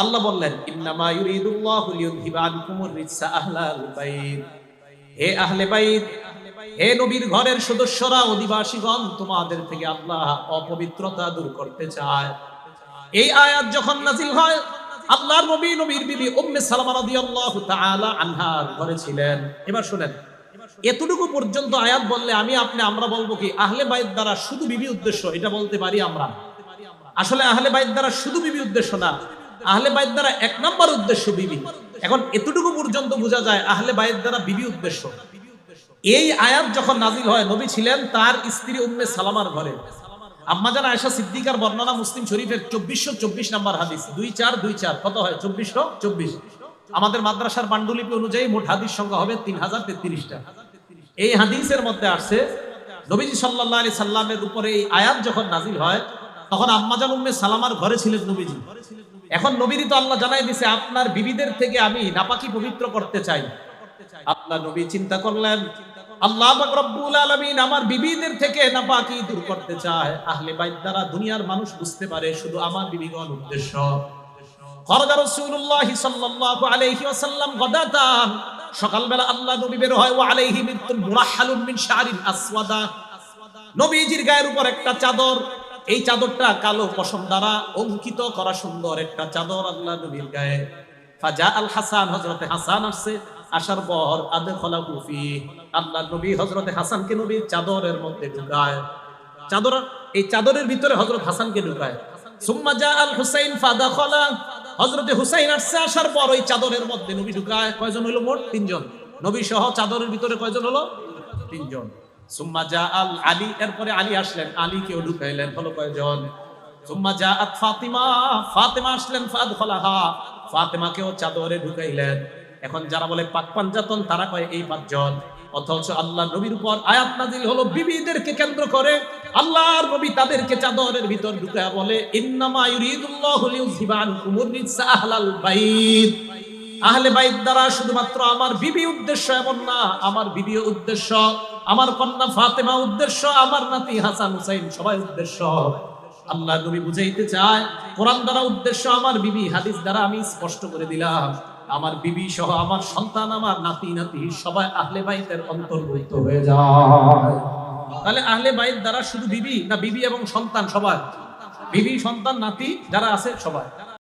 আল্লাহ বললেন ইন্নামা ইউরিদুল্লাহু লিইউযহিবা আনকুমুর রিজসা আহলাল বাইত, হে আহলে বাইত, হে নবীর ঘরের সদস্যরা, অধিবাসীগণ, তোমাদের থেকে আল্লাহ অপবিত্রতা দূর করতে চায়। এই আয়াত যখন নাযিল হয়, আল্লাহর নবী নবীর বিবি উম্মে সালামা রাদিয়াল্লাহু তাআলা আনহার ঘরে ছিলেন। এবার শুনেন, এতটুকু পর্যন্ত আয়াত বললে আমরা বলবো কি আহলে বাইত দ্বারা শুধু বিবি উদ্দেশ্য, এটা বলতে পারি আমরা। আসলে আহলে বাইত দ্বারা শুধু বিবি উদ্দেশ্য না, আহলে বাইত দ্বারা এক নম্বর উদ্দেশ্য বিবি। এখন এতটুকু পর্যন্ত বোঝা যায় আহলে বাইত দ্বারা বিবি উদ্দেশ্য। এই আয়াত যখন নাজিল হয়, নবী ছিলেন তার স্ত্রী উম্মে সালামার ঘরে। আম্মা জান আয়েশা সিদ্দিকার বর্ণনা মুসলিম শরীফের 2424 নম্বর হাদিস, 2424 কত হয় 2424। আমাদের মাদ্রাসার পান্ডুলিপি অনুযায়ী মোট হাদিস সংখ্যা হবে 3033টা। এই হাদিসের মধ্যে আসছে নবীজি সাল্লাল্লাহু আলাইহি সাল্লামের উপরে এই আয়াত যখন নাজিল হয়, তখন আম্মা জান উম্মে সালামার ঘরে ছিলেন নবীজি। এখন নবীরই তো আল্লাহ জানাই দিয়েছে আপনার বিবিদের থেকে আমি নাপাকি পবিত্র করতে চাই। আপনার নবী চিন্তা করলেন আল্লাহ পাক রব্বুল আলামিন আমার বিবিদের থেকে নাপাকি দূর করতে চায়, আহলে বাইত দ্বারা দুনিয়ার মানুষ বুঝতে পারে শুধু আমার বিবিগণ উদ্দেশ্য। খরজা রাসূলুল্লাহ সাল্লাল্লাহু আলাইহি ওয়াসাল্লাম গাদাতান, সকালবেলা আল্লাহ নবী বের হয়, ওয়া আলাইহি মিতুন মুরাহহালুন মিন শারিন আসওয়াদা, নবীজির গায়ের উপর একটা চাদর, এই চাদরটা কালো পশম দ্বারা অঙ্কিত করা সুন্দর একটা চাদর আল্লাহ নবীর গায়ে। ফাজা আল হাসান, হযরতে হাসান আসছে, আসার পর আদখালাহু ফি, আল্লাহ নবী হযরতে হাসানকে নবীর চাদরের মধ্যে ঢুকায়, এই চাদরের ভিতরে হযরত হাসানকে ঢুকায়। সুম্মা জা আল হুসাইন ফাদাখালা, হযরতে হুসাইন আসছে, আসার পর ওই চাদরের মধ্যে নবী ঢুকায়। কয়জন হলো মোট? 3 জন। নবী সহ চাদরের ভিতরে কয়জন হলো? 3 জন। সুম্মা জা আল আলী, এরপরে আলী আসলেন, আলীকেও ঢুকাইলেন, হলো কয়জন? সুম্মা জা আত ফাতিমা, ফাতিমা আসলেন, ফাদখালাহা, ফাতিমাকেও চাদরে ঢুকাইলেন। এখন যারা বলে পাক পাঞ্জাতন, তারা কয় এই 5 জন। অথচ আল্লাহ নবীর উপর আয়াত নাযিল হলো বিবিদেরকে কেন্দ্র করে, আল্লাহর নবী তাদেরকে চাদরের ভিতর ঢুকায়া বলে ইন্নামা ইউরিদুল্লাহু লিইউযহিবা আনকুমুর রিজসা আহলাল বাইত, আহলে বাইত দ্বারা শুধুমাত্র আমার বিবি উদ্দেশ্য এমন না, আমার বিবিও উদ্দেশ্য, আমার কন্যা ফাতেমা উদ্দেশ্য, আমার নাতি হাসান হুসাইন সবাই উদ্দেশ্য। আল্লাহ নবী বুঝাইতে চায় কোরআন দ্বারা উদ্দেশ্য আমার বিবি, হাদিস দ্বারা আমি স্পষ্ট করে দিলাম আমার বিবি সহ আমার সন্তান, আমার নাতি নাতি সবাই আহলে বাইতের অন্তর্ভুক্ত হয়ে যায়। তাহলে আহলে বাইত দ্বারা শুধু বিবি না, বিবি এবং সন্তান সবাই, বিবি সন্তান নাতি যারা আছে সবাই।